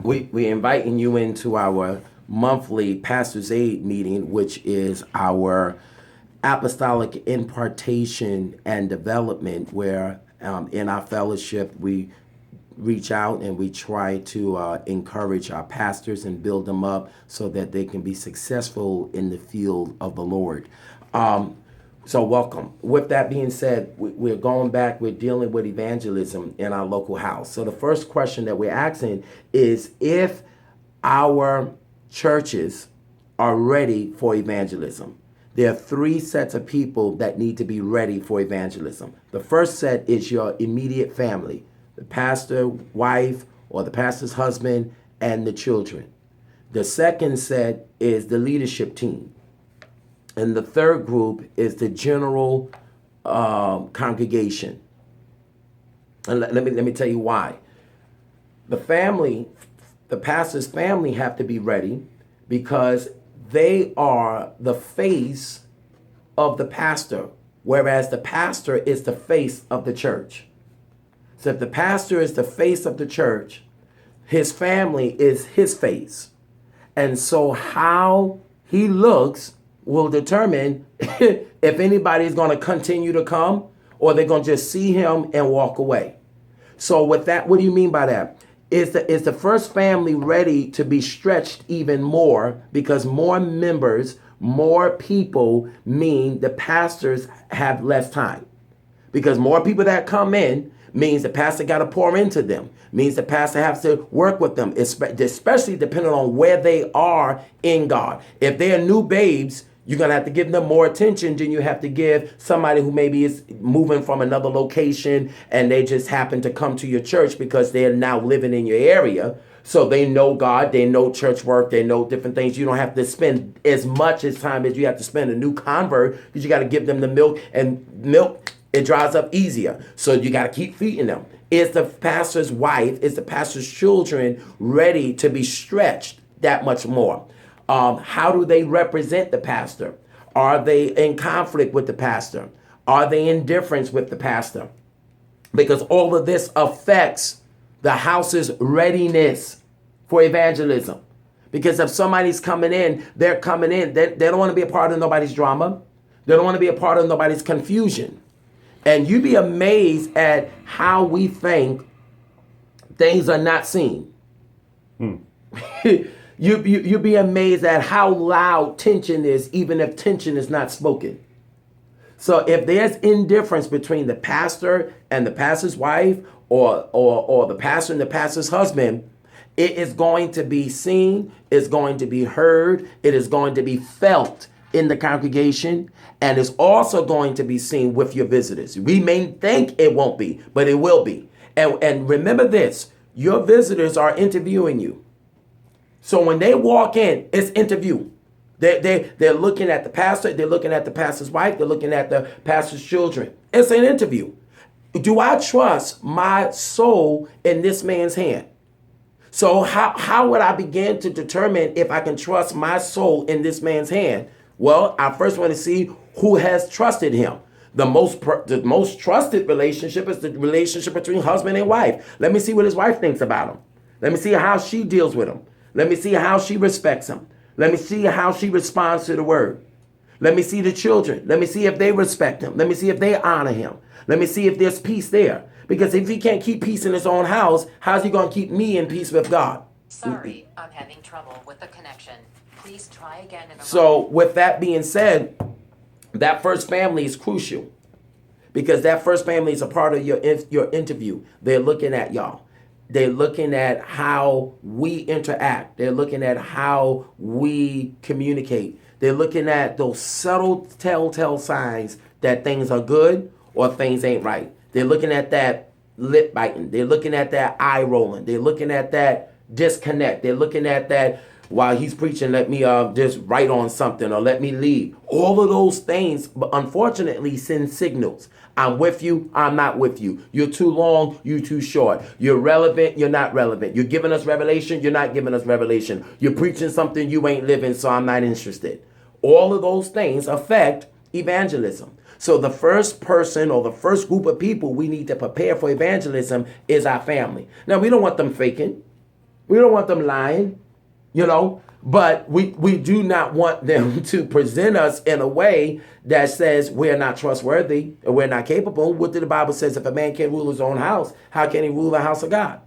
we're inviting you into our monthly Pastor's Aid meeting, which is our Apostolic Impartation and Development, where in our fellowship we reach out and we try to encourage our pastors and build them up so that they can be successful in the field of the Lord. So welcome. With that being said, we're going back, we're dealing with evangelism in our local house. So the first question that we're asking is if our churches are ready for evangelism. There are three sets of people that need to be ready for evangelism. The first set is your immediate family, the pastor, wife, or the pastor's husband, and the children. The second set is the leadership team. And the third group is the general congregation. And let me tell you why. The family, the pastor's family have to be ready because they are the face of the pastor, whereas the pastor is the face of the church. So if the pastor is the face of the church, his family is his face. And so how he looks will determine if anybody's going to continue to come or they're going to just see him and walk away. So with that, what do you mean by that? Is the first family ready to be stretched even more because more members, more people mean the pastors have less time? Because more people that come in means the pastor got to pour into them, means the pastor has to work with them, especially depending on where they are in God. If they are new babes, you're going to have to give them more attention than you have to give somebody who maybe is moving from another location and they just happen to come to your church because they're now living in your area. So they know God, they know church work, they know different things. You don't have to spend as much as time as you have to spend a new convert because you got to give them the milk, and milk, it dries up easier. So you got to keep feeding them. Is the pastor's wife, is the pastor's children ready to be stretched that much more? How do they represent the pastor? Are they in conflict with the pastor? Are they in difference with the pastor? Because all of this affects the house's readiness for evangelism. Because if somebody's coming in, they're coming in. They don't want to be a part of nobody's drama. They don't want to be a part of nobody's confusion. And you'd be amazed at how we think things are not seen. You'd be amazed at how loud tension is, even if tension is not spoken. So if there's indifference between the pastor and the pastor's wife, or the pastor and the pastor's husband, it is going to be seen, it's going to be heard, it is going to be felt in the congregation, and it's also going to be seen with your visitors. We may think it won't be, but it will be. And remember this, your visitors are interviewing you. So when they walk in, it's interview. They're looking at the pastor, they're looking at the pastor's wife, they're looking at the pastor's children. It's an interview. Do I trust my soul in this man's hand? So how would I begin to determine if I can trust my soul in this man's hand? Well, I first want to see who has trusted him. The most trusted relationship is the relationship between husband and wife. Let me see what his wife thinks about him. Let me see how she deals with him. Let me see how she respects him. Let me see how she responds to the word. Let me see the children. Let me see if they respect him. Let me see if they honor him. Let me see if there's peace there. Because if he can't keep peace in his own house, how's he going to keep me in peace with God? Sorry, I'm having trouble with the connection. Please try again in a moment. So with that being said, that first family is crucial. Because that first family is a part of your interview. They're looking at y'all. They're looking at how we interact. They're looking at how we communicate. They're looking at those subtle telltale signs that things are good or things ain't right. They're looking at that lip biting. They're looking at that eye rolling. They're looking at that disconnect. They're looking at that, while he's preaching, let me just write on something or let me leave. All of those things, unfortunately, send signals. I'm with you, I'm not with you. You're too long, you're too short. You're relevant, you're not relevant. You're giving us revelation, you're not giving us revelation. You're preaching something you ain't living, so I'm not interested. All of those things affect evangelism. So the first person or the first group of people we need to prepare for evangelism is our family. Now, we don't want them faking. We don't want them lying, but we do not want them to present us in a way that says we're not trustworthy or we're not capable. What did the Bible says? If a man can't rule his own house, how can he rule the house of God?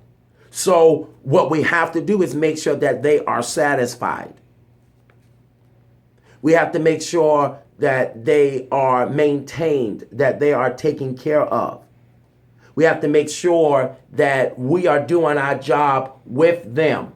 So what we have to do is make sure that they are satisfied. We have to make sure that they are maintained, that they are taken care of. We have to make sure that we are doing our job with them.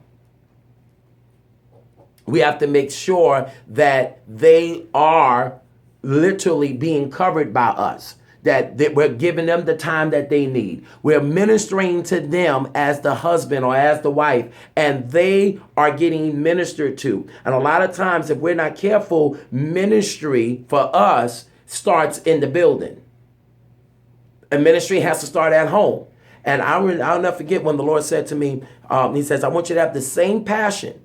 We have to make sure that they are literally being covered by us, that we're giving them the time that they need. We're ministering to them as the husband or as the wife, and they are getting ministered to. And a lot of times, if we're not careful, ministry for us starts in the building. And ministry has to start at home. And I'll never forget when the Lord said to me, he says, I want you to have the same passion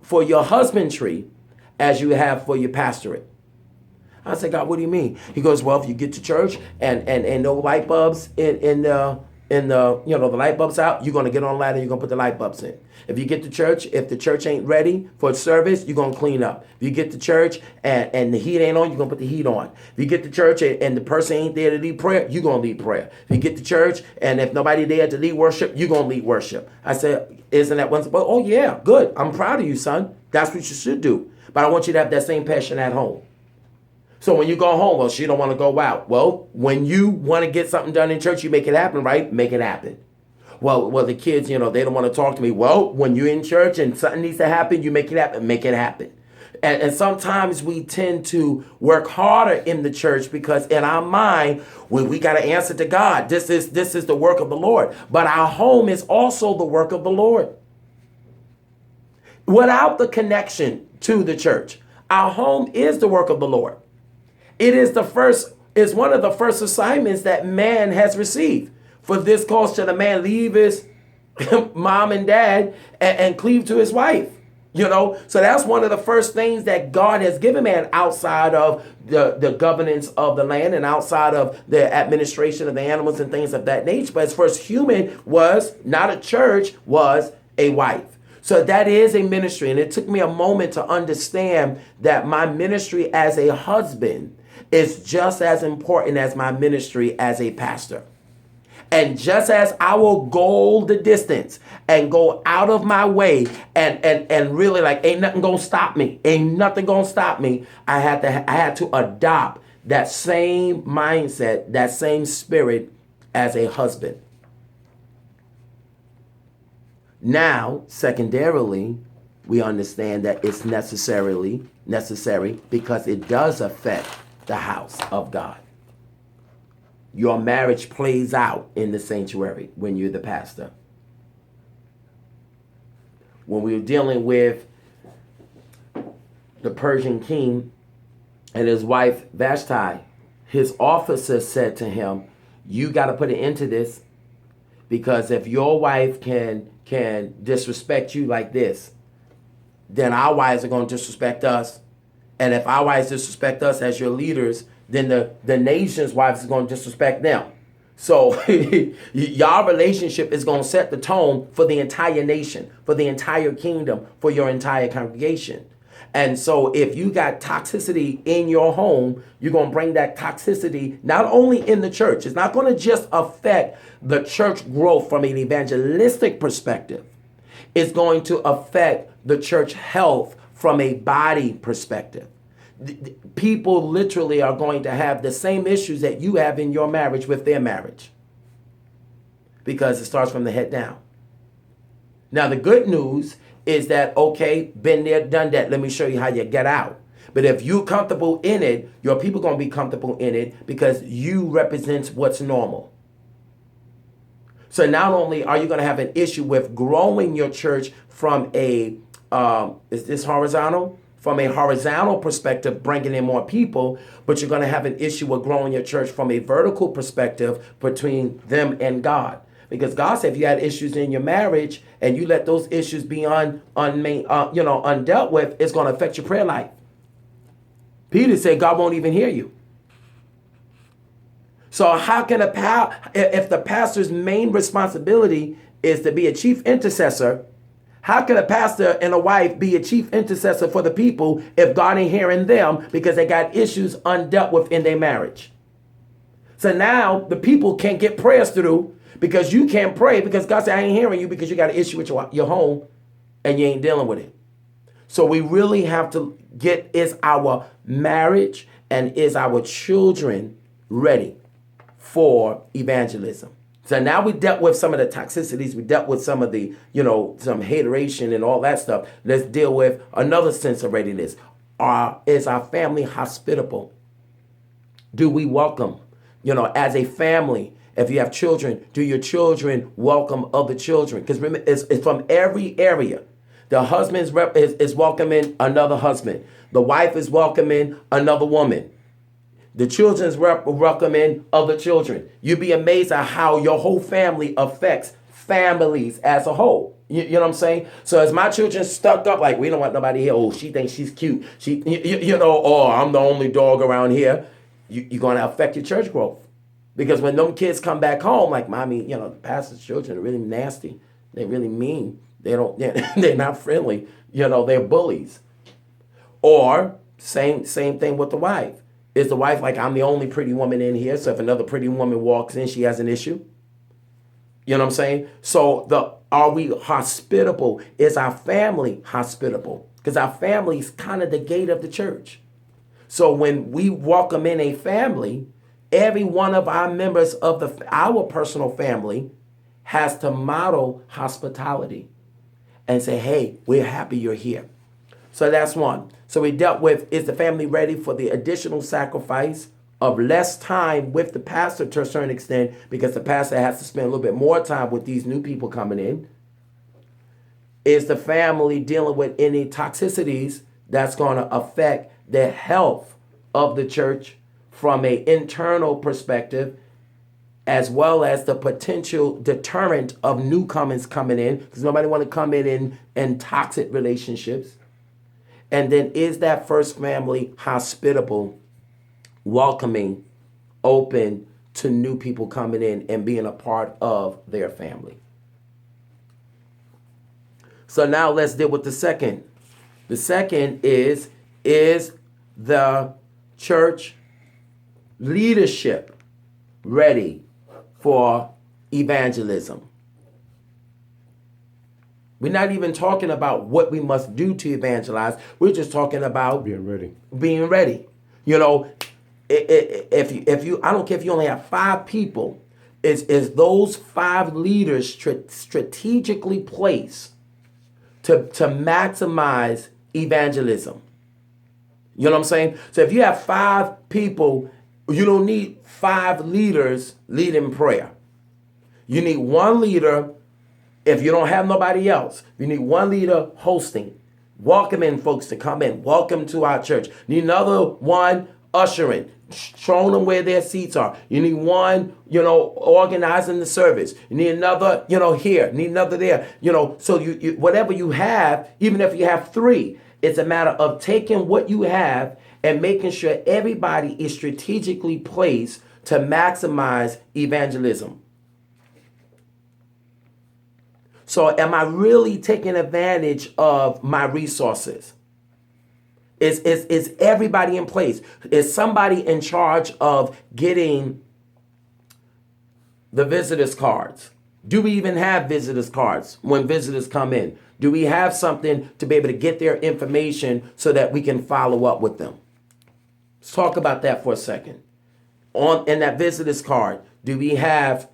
for your husbandry as you have for your pastorate. I said, God, what do you mean? He goes, well, if you get to church and no light bulbs in the the light bulbs out, you're going to get on a ladder and you're going to put the light bulbs in. If you get to church, if the church ain't ready for service, you're going to clean up. If you get to church and the heat ain't on, you're going to put the heat on. If you get to church and the person ain't there to lead prayer, you're going to lead prayer. If you get to church and if nobody there to lead worship, you're going to lead worship. I said, isn't that one? Oh, yeah, good. I'm proud of you, son. That's what you should do. But I want you to have that same passion at home. So when you go home, well, she don't want to go out. Well, when you want to get something done in church, you make it happen, right? Make it happen. Well, the kids, they don't want to talk to me. Well, when you're in church and something needs to happen, you make it happen. Make it happen. And sometimes we tend to work harder in the church because in our mind, we got to answer to God. This is the work of the Lord. But our home is also the work of the Lord. Without the connection to the church, our home is the work of the Lord. It is one of the first assignments that man has received. For this cause shall a man leave his mom and dad and cleave to his wife. So that's one of the first things that God has given man outside of the governance of the land and outside of the administration of the animals and things of that nature. But his first human was not a church, was a wife. So that is a ministry. And it took me a moment to understand that my ministry as a husband is just as important as my ministry as a pastor. And just as I will go the distance and go out of my way and really ain't nothing gonna stop me. Ain't nothing gonna stop me. I had to adopt that same mindset, that same spirit as a husband. Now, secondarily, we understand that it's necessary because it does affect the house of God. Your marriage plays out in the sanctuary when you're the pastor. When we were dealing with the Persian king and his wife Vashti, his officer said to him, you got to put an end to this, because if your wife can disrespect you like this, then our wives are going to disrespect us. And if our wives disrespect us as your leaders, then the nation's wives is going to disrespect them. So your relationship is going to set the tone for the entire nation, for the entire kingdom, for your entire congregation. And so if you got toxicity in your home, you're going to bring that toxicity not only in the church. It's not going to just affect the church growth from an evangelistic perspective. It's going to affect the church health from a body perspective. People literally are going to have the same issues that you have in your marriage with their marriage, because it starts from the head down. Now, the good news is that, okay, been there, done that. Let me show you how you get out. But if you're comfortable in it, your people going to be comfortable in it because you represent what's normal. So not only are you going to have an issue with growing your church from is this horizontal? From a horizontal perspective, bringing in more people, but you're going to have an issue with growing your church from a vertical perspective between them and God. Because God said if you had issues in your marriage and you let those issues be undealt with, it's going to affect your prayer life. Peter said God won't even hear you. So how can if the pastor's main responsibility is to be a chief intercessor. How can a pastor and a wife be a chief intercessor for the people if God ain't hearing them because they got issues undealt with in their marriage? So now the people can't get prayers through because you can't pray because God said, I ain't hearing you because you got an issue with your home and you ain't dealing with it. So we really have to get, is our marriage and is our children ready for evangelism? So now we dealt with some of the toxicities. We dealt with some of the, some hateration and all that stuff. Let's deal with another sense of readiness. Is our family hospitable? Do we welcome? As a family, if you have children, do your children welcome other children? Because remember, it's from every area. The husband is welcoming another husband. The wife is welcoming another woman. The children's welcoming other children. You'd be amazed at how your whole family affects families as a whole. You know what I'm saying? So as my children stuck up, like, we don't want nobody here. Oh, she thinks she's cute. Oh, I'm the only dog around here. You're going to affect your church growth. Because when them kids come back home, like, mommy, the pastor's children are really nasty. They're really mean. They're not friendly. They're bullies. Or same thing with the wife. Is the wife like, I'm the only pretty woman in here, so if another pretty woman walks in, she has an issue? You know what I'm saying? So are we hospitable? Is our family hospitable? Because our family is kind of the gate of the church. So when we welcome in a family, every one of our members of our personal family has to model hospitality and say, hey, we're happy you're here. So that's one. So we dealt with, is the family ready for the additional sacrifice of less time with the pastor to a certain extent, because the pastor has to spend a little bit more time with these new people coming in? Is the family dealing with any toxicities that's going to affect the health of the church from an internal perspective, as well as the potential deterrent of newcomers coming in, because nobody want to come in toxic relationships? And then is that first family hospitable, welcoming, open to new people coming in and being a part of their family? So now let's deal with the second. The second is the church leadership ready for evangelism? We're not even talking about what we must do to evangelize. We're just talking about being ready. Being ready. If you, I don't care if you only have 5 people, is those 5 leaders strategically placed to maximize evangelism? You know what I'm saying? So if you have 5 people, you don't need 5 leaders leading prayer. You need 1 leader. If you don't have nobody else, you need 1 leader hosting, welcoming folks to come in. Welcome to our church. You need another 1 ushering, showing them where their seats are. You need 1, organizing the service. You need another, here. You need another there. So you whatever you have, even if you have 3, it's a matter of taking what you have and making sure everybody is strategically placed to maximize evangelism. So am I really taking advantage of my resources? Is everybody in place? Is somebody in charge of getting the visitors cards? Do we even have visitors cards when visitors come in? Do we have something to be able to get their information so that we can follow up with them? Let's talk about that for a second. In that visitors card, do we have,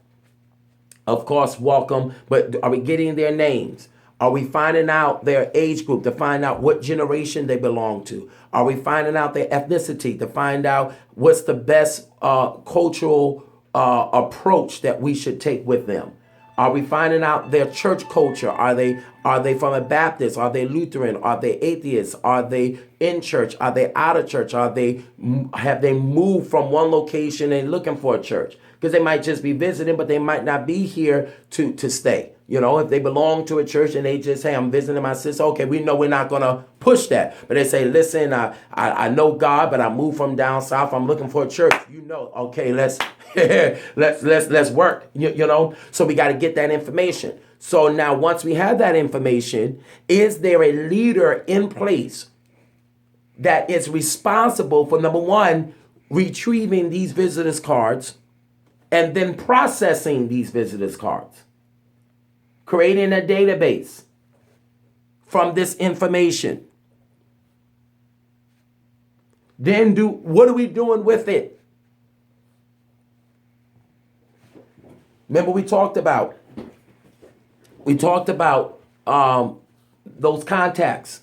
of course, welcome, but are we getting their names? Are we finding out their age group to find out what generation they belong to? Are we finding out their ethnicity to find out what's the best cultural approach that we should take with them? Are we finding out their church culture? Are they from a Baptist? Are they Lutheran? Are they atheists? Are they in church? Are they out of church? Have they moved from one location and looking for a church? Because they might just be visiting, but they might not be here to stay. If they belong to a church and they just say, I'm visiting my sister, okay, we know we're not going to push that. But they say, listen, I know God, but I moved from down south. I'm looking for a church. Okay, let's let's work. So we got to get that information. So now once we have that information, is there a leader in place that is responsible for, number one, retrieving these visitors cards and then processing these visitors cards, creating a database from this information? Then what are we doing with it? Remember we talked about those contacts.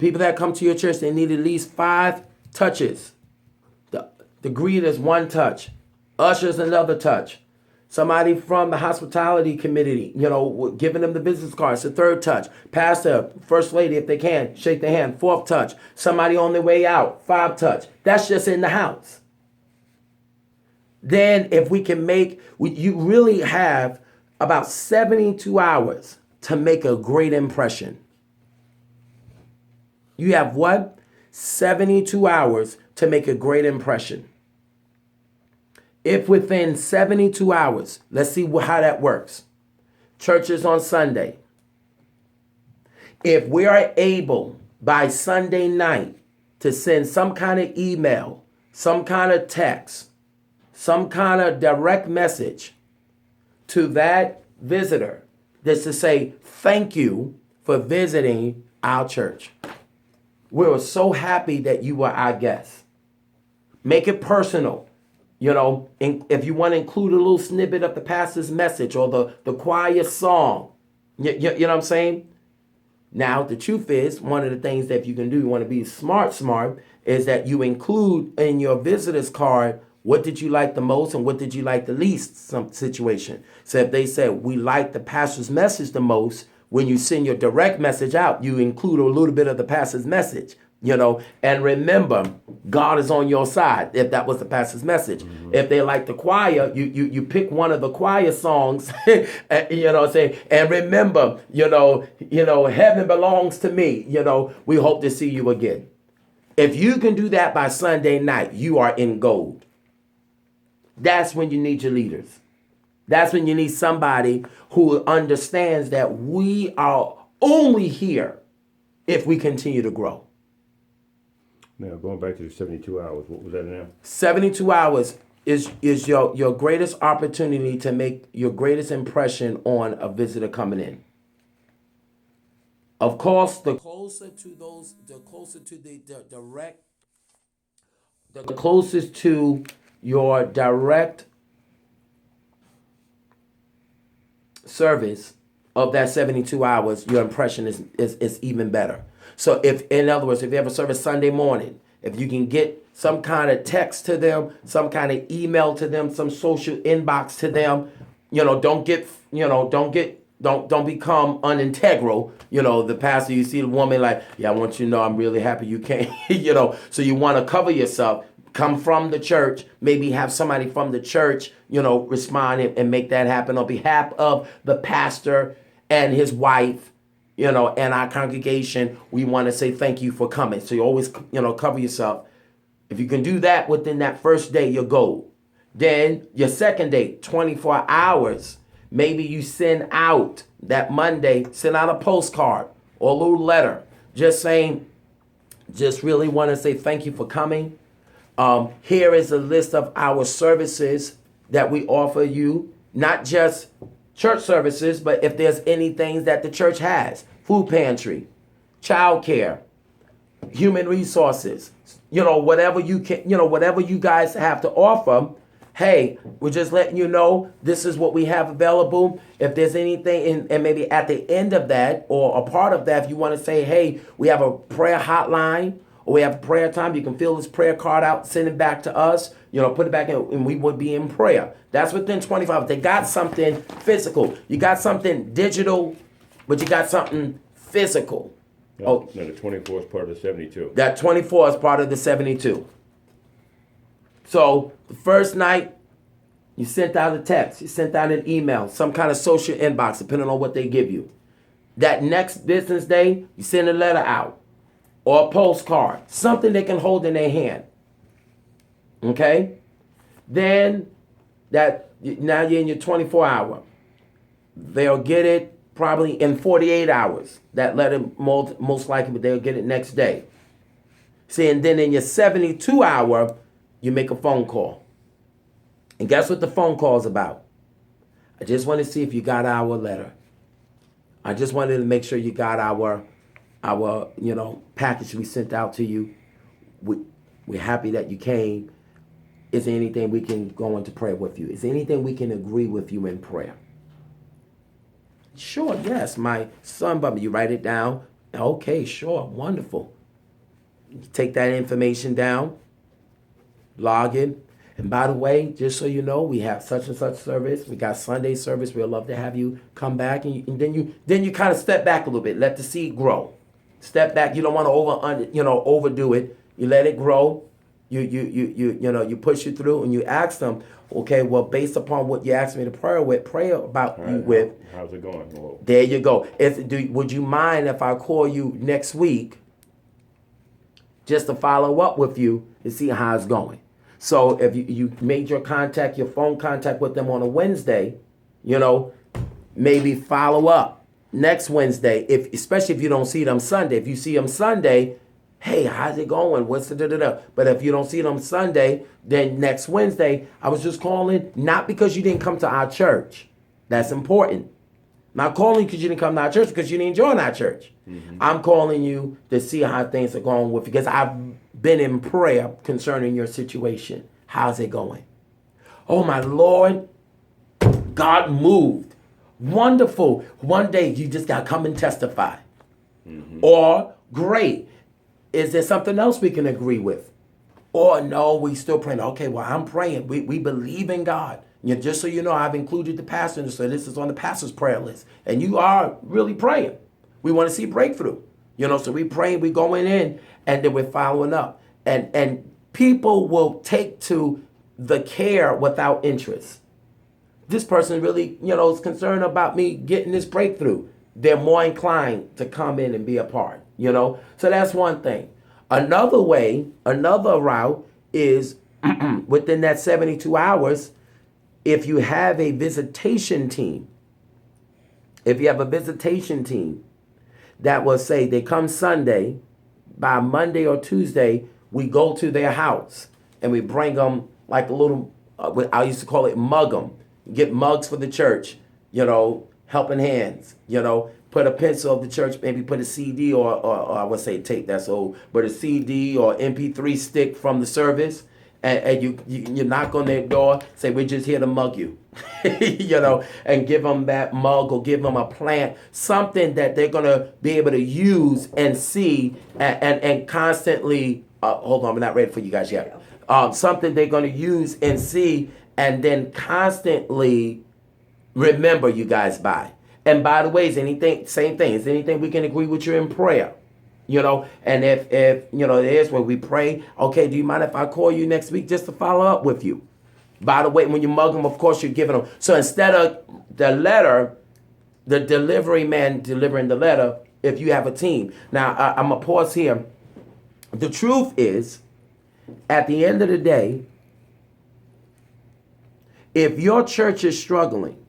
People that come to your church, they need at least 5 touches. The greeters, 1 touch. Ushers, another touch. Somebody from the hospitality committee, giving them the business cards, the 3rd touch. Pastor, first lady, if they can, shake their hand, 4th touch. Somebody on their way out, 5 touch. That's just in the house. Then if we can you really have about 72 hours to make a great impression. You have what? 72 hours to make a great impression. If within 72 hours, let's see how that works. Churches on Sunday. If we are able by Sunday night to send some kind of email, some kind of text, some kind of direct message to that visitor, that's to say, thank you for visiting our church. We were so happy that you were our guest. Make it personal. If you want to include a little snippet of the pastor's message or the choir song, you know what I'm saying? Now, the truth is, one of the things that you can do, you want to be smart, is that you include in your visitor's card, what did you like the most and what did you like the least, some situation. So if they said, we like the pastor's message the most, when you send your direct message out, you include a little bit of the pastor's message, and remember, God is on your side if that was the pastor's message. Mm-hmm. If they like the choir, you pick one of the choir songs, say, and remember, heaven belongs to me, we hope to see you again. If you can do that by Sunday night, you are in gold. That's when you need your leaders. That's when you need somebody who understands that we are only here if we continue to grow. Now, going back to the 72 hours, what was that now? 72 hours is your greatest opportunity to make your greatest impression on a visitor coming in. Of course, the closest to your direct service of that 72 hours, your impression is even better. So in other words, if you have a service Sunday morning, if you can get some kind of text to them, some kind of email to them, some social inbox to them, don't become unintegral. The pastor, you see the woman like, yeah, I want you to know I'm really happy you came, so you want to cover yourself. Come from the church, maybe have somebody from the church, respond and make that happen on behalf of the pastor and his wife, and our congregation. We want to say thank you for coming. So you always, cover yourself. If you can do that within that first day, you're gold. Then your second day, 24 hours, maybe you send out that Monday, send out a postcard or a little letter, just really want to say thank you for coming. Here is a list of our services that we offer you, not just church services, but if there's anything that the church has, food pantry, childcare, human resources, whatever you can, whatever you guys have to offer. Hey, we're just letting you know this is what we have available. If there's anything, and maybe at the end of that or a part of that, if you want to say, hey, we have a prayer hotline, or we have prayer time, you can fill this prayer card out, send it back to us, put it back in, and we would be in prayer. That's within 25 hours. They got something physical. You got something digital, but you got something physical. No, the 24 is part of the 72. That 24 is part of the 72. So the first night, you sent out a text, you sent out an email, some kind of social inbox, depending on what they give you. That next business day, you send a letter out. Or a postcard, something they can hold in their hand. Okay? Then now you're in your 24 hour. they'll get it probably in 48 hours. That letter most likely, but they'll get it next day. See, and then in your 72 hour, you make a phone call. And guess what the phone call is about? I just want to see if you got our letter. I just wanted to make sure you got our package we sent out to you. We're happy that you came. Is there anything we can go into prayer with you? Is there anything we can agree with you in prayer? Sure, yes, my son, but you write it down. Okay, sure, wonderful. You take that information down, log in. And by the way, just so you know, we have such and such service. We got Sunday service. We'd love to have you come back, and then you kind of step back a little bit. Let the seed grow. Step back. You don't want to overdo it. You let it grow. You push it through, and you ask them, okay, well, based upon what you asked me to pray about Right, you with. How's it going? Well, There you go. Would you mind if I call you next week just to follow up with you and see how it's going? So if you made your phone contact with them on a Wednesday, maybe follow up next Wednesday, especially if you don't see them Sunday. If you see them Sunday, hey, how's it going? What's the da-da-da? But if you don't see them Sunday, then next Wednesday, I was just calling, not because you didn't come to our church. That's important. Not calling because you didn't come to our church, because you didn't join our church. Mm-hmm. I'm calling you to see how things are going with you, because I've been in prayer concerning your situation. How's it going? Oh, my Lord, God moved. Wonderful. One day you just got to come and testify. Mm-hmm. Or, great. Is there something else we can agree with? Or, no, we still praying. Okay, well, I'm praying. We believe in God. Just so you know, I've included the pastor, so this is on the pastor's prayer list. And you are really praying. We want to see breakthrough. So we praying, we going in, and then we're following up. And people will take to the care without interest. This person really, is concerned about me getting this breakthrough. They're more inclined to come in and be a part, So that's one thing. Another route is within that 72 hours, if you have a visitation team, that will say they come Sunday, by Monday or Tuesday, we go to their house and we bring them like a little, I used to call it mug them. Get mugs for the church, helping hands, put a pencil of the church, maybe put a CD or I would say tape, that's old, but a CD or MP3 stick from the service. And you knock on their door, say, we're just here to mug you, and give them that mug or give them a plant, something that they're going to be able to use and see and constantly, hold on, we're not ready for you guys yet. Something they're going to use and see and then constantly remember you guys by. And by the way, same thing, is anything we can agree with you in prayer? And if there's where we pray, okay, do you mind if I call you next week just to follow up with you? By the way, when you mug them, of course, you're giving them. So instead of the letter, the delivery man delivering the letter, if you have a team. Now, I'm going to pause here. The truth is, at the end of the day, if your church is struggling,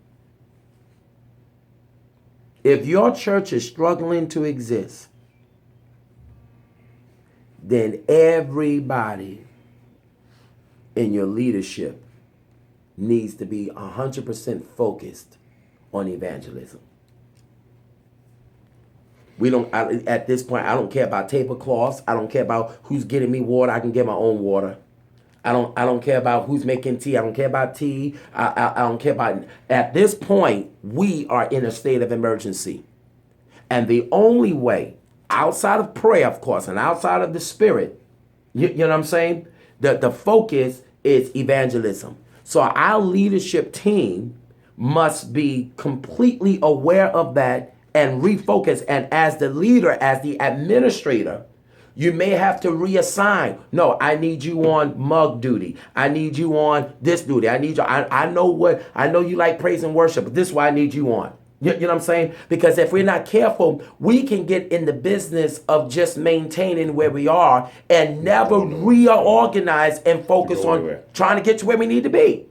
to exist, then everybody in your leadership needs to be 100% focused on evangelism. At this point, I don't care about tablecloths. I don't care about who's getting me water. I can get my own water. I don't care about who's making tea. I don't care about tea. I don't care about. At this point, we are in a state of emergency. And the only way, outside of prayer, of course, and outside of the Spirit, you know what I'm saying? The focus is evangelism. So our leadership team must be completely aware of that and refocus. And as the leader, as the administrator, you may have to reassign. No, I need you on mug duty. I need you on this duty. I need you. I know you like praise and worship, but this is why I need you on. You know what I'm saying? Because if we're not careful, we can get in the business of just maintaining where we are and never reorganize and focus on trying to get to where we need to be.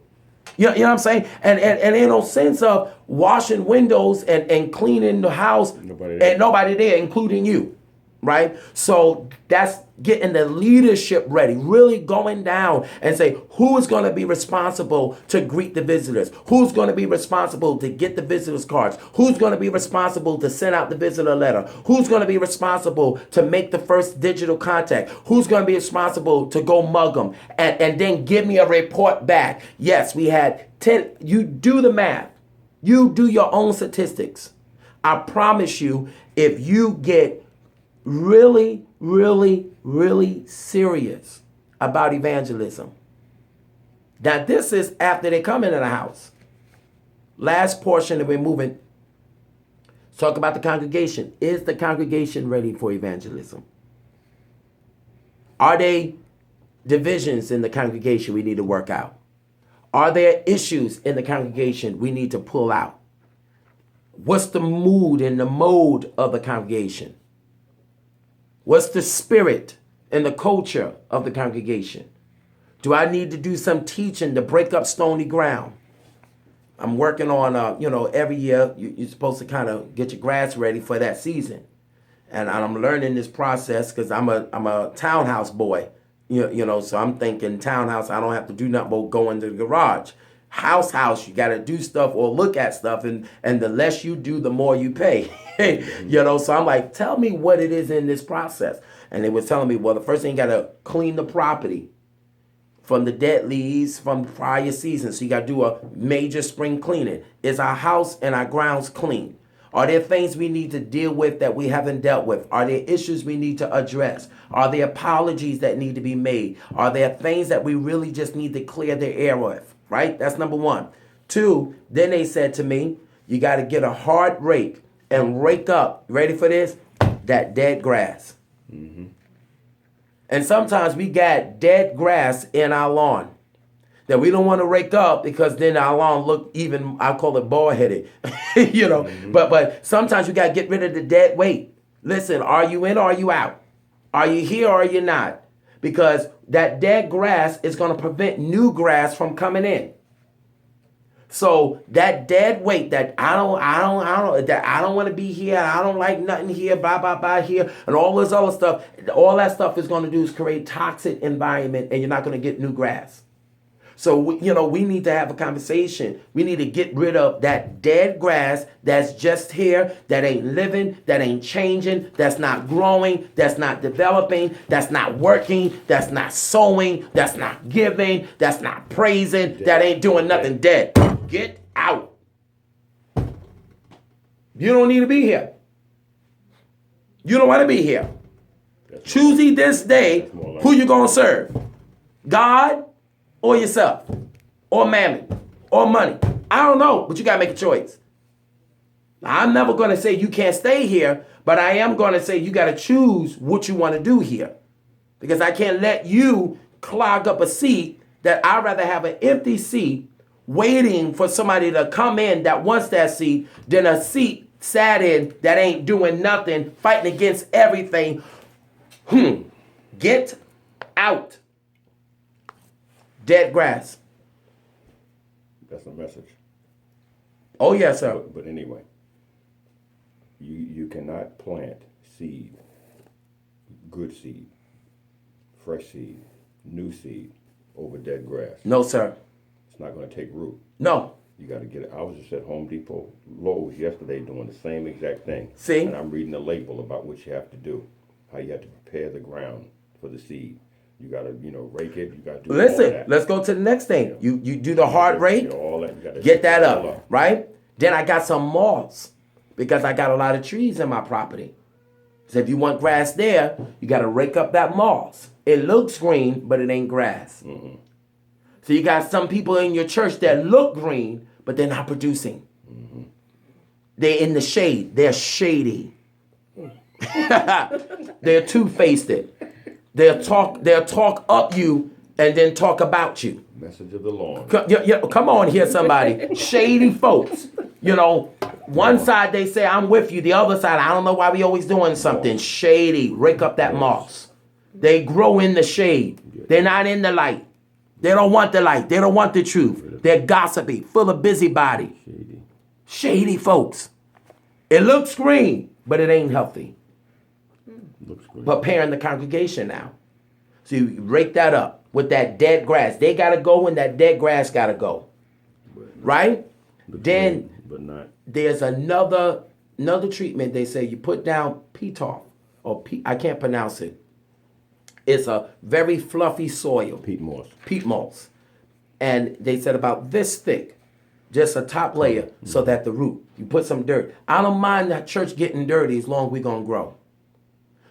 You know what I'm saying? And ain't no sense of washing windows and cleaning the house and nobody there, including you, right? So that's getting the leadership ready, really going down and say, who is going to be responsible to greet the visitors? Who's going to be responsible to get the visitors cards? Who's going to be responsible to send out the visitor letter? Who's going to be responsible to make the first digital contact? Who's going to be responsible to go mug them and then give me a report back? Yes, we had 10. You do the math. You do your own statistics. I promise you, if you get really, really, really serious about evangelism. Now, this is after they come into the house. Last portion that we're moving. Let's talk about the congregation. Is the congregation ready for evangelism? Are there divisions in the congregation we need to work out? Are there issues in the congregation we need to pull out? What's the mood and the mode of the congregation? What's the spirit and the culture of the congregation? Do I need to do some teaching to break up stony ground? I'm working on, every year you're supposed to kind of get your grass ready for that season. And I'm learning this process because I'm a townhouse boy, so I'm thinking townhouse, I don't have to do nothing but go into the garage. House, you got to do stuff or look at stuff, and the less you do, the more you pay. So I'm like, tell me what it is in this process. And they was telling me, well, the first thing you got to clean the property from the dead leaves from prior seasons. So you got to do a major spring cleaning. Is our house and our grounds clean? Are there things we need to deal with that we haven't dealt with? Are there issues we need to address? Are there apologies that need to be made? Are there things that we really just need to clear the air with? Right? That's number one. Two, then they said to me, you got to get a hard rake and rake up, ready for this? That dead grass. Mm-hmm. And sometimes we got dead grass in our lawn that we don't want to rake up because then our lawn look even, I call it bald-headed, Mm-hmm. But sometimes you got to get rid of the dead weight. Listen, are you in or are you out? Are you here or are you not? Because that dead grass is going to prevent new grass from coming in. So that dead weight that I don't want to be here, I don't like nothing here, blah, blah, blah here, and all this other stuff, all that stuff is going to do is create toxic environment and you're not going to get new grass. So, we need to have a conversation. We need to get rid of that dead grass that's just here, that ain't living, that ain't changing, that's not growing, that's not developing, that's not working, that's not sowing, that's not giving, that's not praising, dead. That ain't doing nothing. Dead. Get out. You don't need to be here. You don't want to be here. Choose ye this day who you going to serve. God or yourself, or mammon, or money. I don't know, but you got to make a choice. I'm never going to say you can't stay here, but I am going to say you got to choose what you want to do here. Because I can't let you clog up a seat that I'd rather have an empty seat waiting for somebody to come in that wants that seat than a seat sat in that ain't doing nothing, fighting against everything. Get out. Dead grass. That's a message. Oh, yes, sir. But anyway, you cannot plant seed, good seed, fresh seed, new seed over dead grass. No, sir. It's not going to take root. No. You got to get it. I was just at Home Depot, Lowe's yesterday doing the same exact thing. See? And I'm reading the label about what you have to do, how you have to prepare the ground for the seed. You got to, rake it. You got to do all that. Let's go to the next thing. You do the hard rake, all that. You gotta get that up, right? Then I got some moss because I got a lot of trees in my property. So if you want grass there, you got to rake up that moss. It looks green, but it ain't grass. Mm-hmm. So you got some people in your church that look green, but they're not producing. Mm-hmm. They're in the shade. They're shady. They're two-faced. They'll talk up you and then talk about you. Message of the Lord. Come on here, somebody. Shady folks. One side they say, I'm with you. The other side, I don't know why we always doing something. Shady. Rake up that moss. They grow in the shade. They're not in the light. They don't want the light. They don't want the truth. They're gossipy, full of busybody. Shady folks. It looks green, but it ain't healthy. Looks good. Preparing the congregation now. So you rake that up with that dead grass. They got to go and that dead grass got to go. Right? Then but not. there's another treatment. They say you put down Petoff, or I can't pronounce it. It's a very fluffy soil. Peat moss. Peat moss. And they said about this thick, just a top layer, so that the root, you put some dirt. I don't mind that church getting dirty as long as we're going to grow.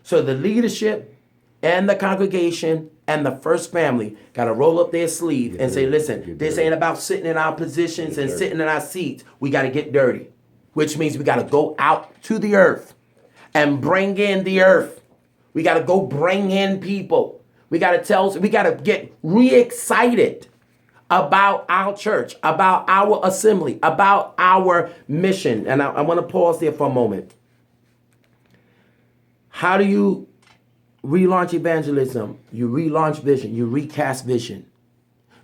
So the leadership and the congregation and the first family got to roll up their sleeve and say, listen, this ain't about sitting in our positions and sitting in our seats. We got to get dirty, which means we got to go out to the earth and bring in the earth. We got to go bring in people. We got to get re-excited about our church, about our assembly, about our mission. And I want to pause there for a moment. How do you relaunch evangelism? You relaunch vision. You recast vision.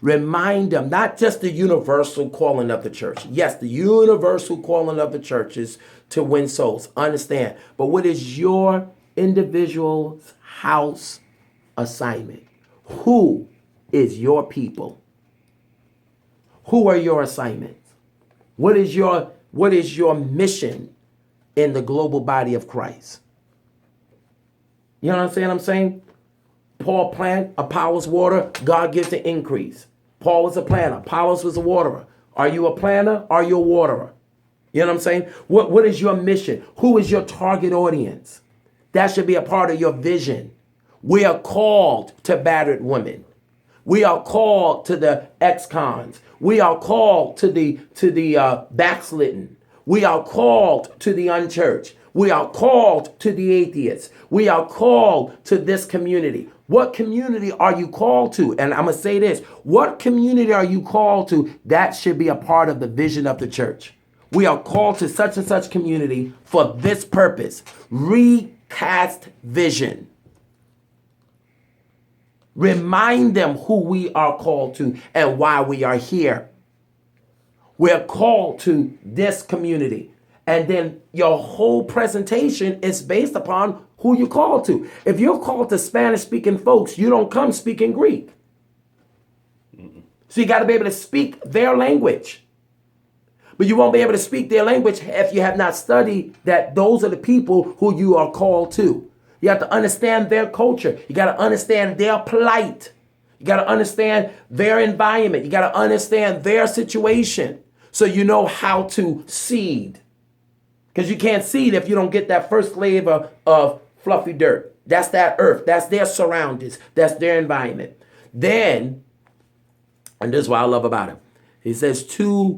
Remind them, not just the universal calling of the church. Yes, the universal calling of the church is to win souls. Understand. But what is your individual house assignment? Who is your people? Who are your assignments? What is your mission in the global body of Christ? You know what I'm saying? Paul planted, Apollos water, God gives the increase. Paul was a planter, Apollos was a waterer. Are you a planter? Are you a waterer? You know what I'm saying? What is your mission? Who is your target audience? That should be a part of your vision. We are called to battered women. We are called to the ex-cons. We are called to the backslidden. We are called to the unchurched. We are called to the atheists. We are called to this community. What community are you called to? And I'm going to say this. What community are you called to? That should be a part of the vision of the church. We are called to such and such community for this purpose. Recast vision. Remind them who we are called to and why we are here. We're called to this community. And then your whole presentation is based upon who you're called to. If you're called to Spanish-speaking folks, you don't come speaking Greek. So you got to be able to speak their language. But you won't be able to speak their language if you have not studied that those are the people who you are called to. You have to understand their culture. You got to understand their plight. You got to understand their environment. You got to understand their situation so you know how to seed. Because you can't seed if you don't get that first layer of fluffy dirt. That's that earth. That's their surroundings. That's their environment. Then, and this is what I love about him. He says to